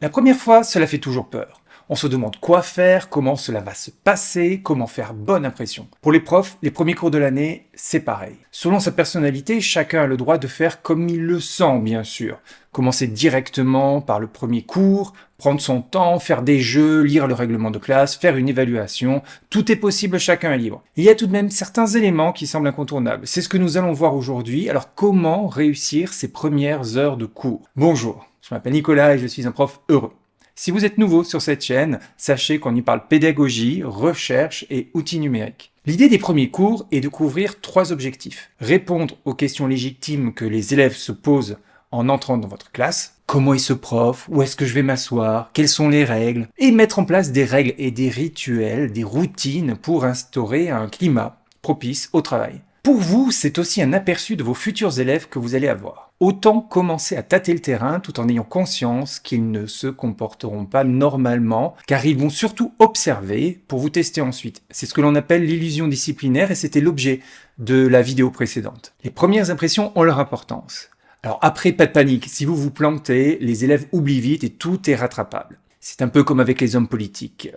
La première fois, cela fait toujours peur. On se demande quoi faire, comment cela va se passer, comment faire bonne impression. Pour les profs, les premiers cours de l'année, c'est pareil. Selon sa personnalité, chacun a le droit de faire comme il le sent, bien sûr. Commencer directement par le premier cours, prendre son temps, faire des jeux, lire le règlement de classe, faire une évaluation. Tout est possible, chacun est libre. Il y a tout de même certains éléments qui semblent incontournables. C'est ce que nous allons voir aujourd'hui. Alors comment réussir ces premières heures de cours? Bonjour, je m'appelle Nicolas et je suis un prof heureux. Si vous êtes nouveau sur cette chaîne, sachez qu'on y parle pédagogie, recherche et outils numériques. L'idée des premiers cours est de couvrir 3 objectifs. Répondre aux questions légitimes que les élèves se posent en entrant dans votre classe. Comment est ce prof? Où est-ce que je vais m'asseoir? Quelles sont les règles? Et mettre en place des règles et des rituels, des routines pour instaurer un climat propice au travail. Pour vous, c'est aussi un aperçu de vos futurs élèves que vous allez avoir. Autant commencer à tâter le terrain tout en ayant conscience qu'ils ne se comporteront pas normalement, car ils vont surtout observer pour vous tester ensuite. C'est ce que l'on appelle l'illusion disciplinaire et c'était l'objet de la vidéo précédente. Les premières impressions ont leur importance. Alors après, pas de panique, si vous vous plantez, les élèves oublient vite et tout est rattrapable. C'est un peu comme avec les hommes politiques,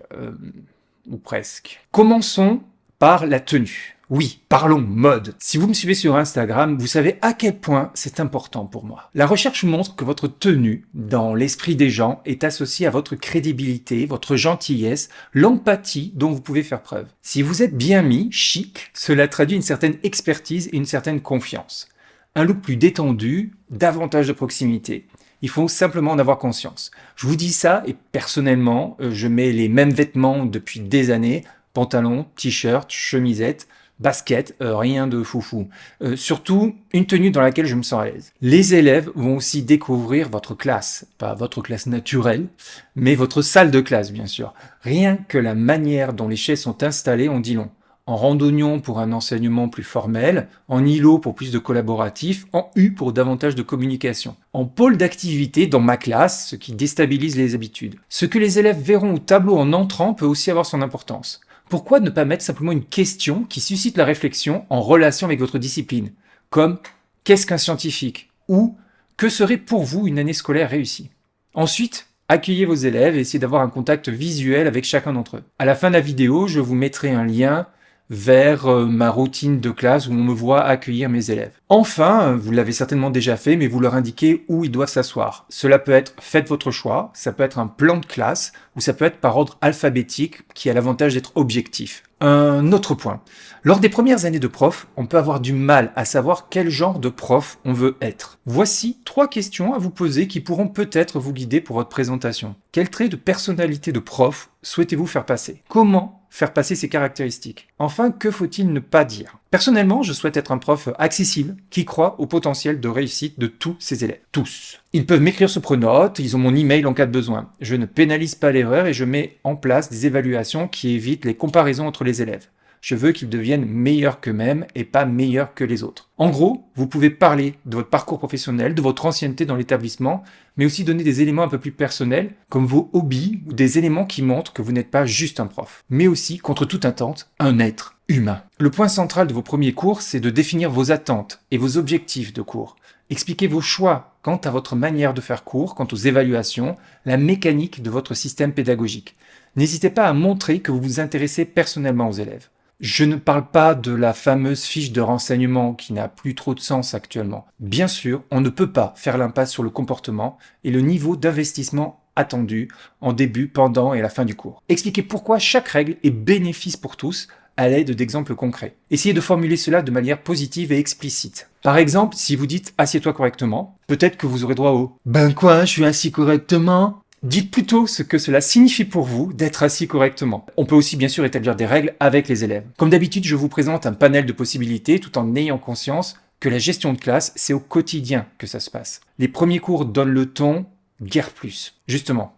ou presque. Commençons par la tenue. Oui, parlons mode. Si vous me suivez sur Instagram, vous savez à quel point c'est important pour moi. La recherche montre que votre tenue, dans l'esprit des gens, est associée à votre crédibilité, votre gentillesse, l'empathie dont vous pouvez faire preuve. Si vous êtes bien mis, chic, cela traduit une certaine expertise et une certaine confiance. Un look plus détendu, davantage de proximité. Il faut simplement en avoir conscience. Je vous dis ça et personnellement, je mets les mêmes vêtements depuis des années, pantalon, t-shirt, chemisette, basket, rien de foufou. Surtout, une tenue dans laquelle je me sens à l'aise. Les élèves vont aussi découvrir votre classe, pas votre classe naturelle, mais votre salle de classe, bien sûr. Rien que la manière dont les chaises sont installées en dit long. En randonnion pour un enseignement plus formel, en îlot pour plus de collaboratif, en U pour davantage de communication. En pôle d'activité dans ma classe, ce qui déstabilise les habitudes. Ce que les élèves verront au tableau en entrant peut aussi avoir son importance. Pourquoi ne pas mettre simplement une question qui suscite la réflexion en relation avec votre discipline, comme « Qu'est-ce qu'un scientifique ?» ou « Que serait pour vous une année scolaire réussie ?» Ensuite, accueillez vos élèves et essayez d'avoir un contact visuel avec chacun d'entre eux. À la fin de la vidéo, je vous mettrai un lien vers ma routine de classe où on me voit accueillir mes élèves. Enfin, vous l'avez certainement déjà fait, mais vous leur indiquez où ils doivent s'asseoir. Cela peut être faites votre choix, ça peut être un plan de classe, ou ça peut être par ordre alphabétique qui a l'avantage d'être objectif. Un autre point. Lors des premières années de prof, on peut avoir du mal à savoir quel genre de prof on veut être. Voici 3 questions à vous poser qui pourront peut-être vous guider pour votre présentation. Quel trait de personnalité de prof souhaitez-vous faire passer? Comment faire passer ces caractéristiques? Enfin, que faut-il ne pas dire? Personnellement, je souhaite être un prof accessible qui croit au potentiel de réussite de tous ses élèves. Tous. Ils peuvent m'écrire sous pronote, ils ont mon email en cas de besoin. Je ne pénalise pas l'erreur et je mets en place des évaluations qui évitent les comparaisons entre les élèves. Je veux qu'ils deviennent meilleurs qu'eux-mêmes et pas meilleurs que les autres. En gros, vous pouvez parler de votre parcours professionnel, de votre ancienneté dans l'établissement, mais aussi donner des éléments un peu plus personnels, comme vos hobbies ou des éléments qui montrent que vous n'êtes pas juste un prof, mais aussi, contre toute attente, un être humain. Le point central de vos premiers cours, c'est de définir vos attentes et vos objectifs de cours. Expliquez vos choix quant à votre manière de faire cours, quant aux évaluations, la mécanique de votre système pédagogique. N'hésitez pas à montrer que vous vous intéressez personnellement aux élèves. Je ne parle pas de la fameuse fiche de renseignement qui n'a plus trop de sens actuellement. Bien sûr, on ne peut pas faire l'impasse sur le comportement et le niveau d'investissement attendu en début, pendant et à la fin du cours. Expliquez pourquoi chaque règle est bénéfice pour tous à l'aide d'exemples concrets. Essayez de formuler cela de manière positive et explicite. Par exemple, si vous dites « assieds-toi correctement », peut-être que vous aurez droit au « ben quoi, je suis assis correctement ?» Dites plutôt ce que cela signifie pour vous d'être assis correctement. On peut aussi bien sûr établir des règles avec les élèves. Comme d'habitude, je vous présente un panel de possibilités tout en ayant conscience que la gestion de classe, c'est au quotidien que ça se passe. Les premiers cours donnent le ton, guère plus. Justement,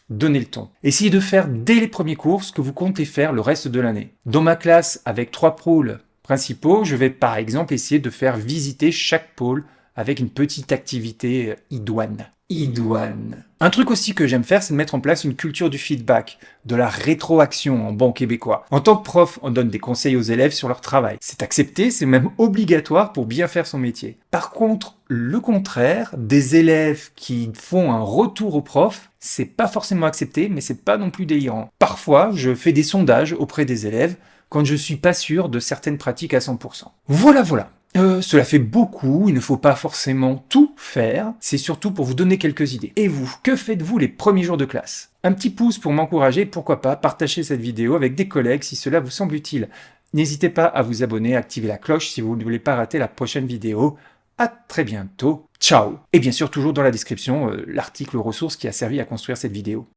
donnez le ton. Essayez de faire dès les premiers cours ce que vous comptez faire le reste de l'année. Dans ma classe, avec 3 pôles principaux, je vais par exemple essayer de faire visiter chaque pôle avec une petite activité idoine. Un truc aussi que j'aime faire, c'est de mettre en place une culture du feedback, de la rétroaction en bon québécois. En tant que prof, on donne des conseils aux élèves sur leur travail. C'est accepté, c'est même obligatoire pour bien faire son métier. Par contre, le contraire, des élèves qui font un retour au prof, C'est pas forcément accepté, mais c'est pas non plus délirant. Parfois, je fais des sondages auprès des élèves quand je suis pas sûr de certaines pratiques à 100%. Voilà. Cela fait beaucoup, il ne faut pas forcément tout faire, c'est surtout pour vous donner quelques idées. Et vous, que faites-vous les premiers jours de classe? Un petit pouce pour m'encourager, pourquoi pas partager cette vidéo avec des collègues si cela vous semble utile. N'hésitez pas à vous abonner, à activer la cloche si vous ne voulez pas rater la prochaine vidéo. À très bientôt, ciao! Et bien sûr, toujours dans la description, l'article ressource qui a servi à construire cette vidéo.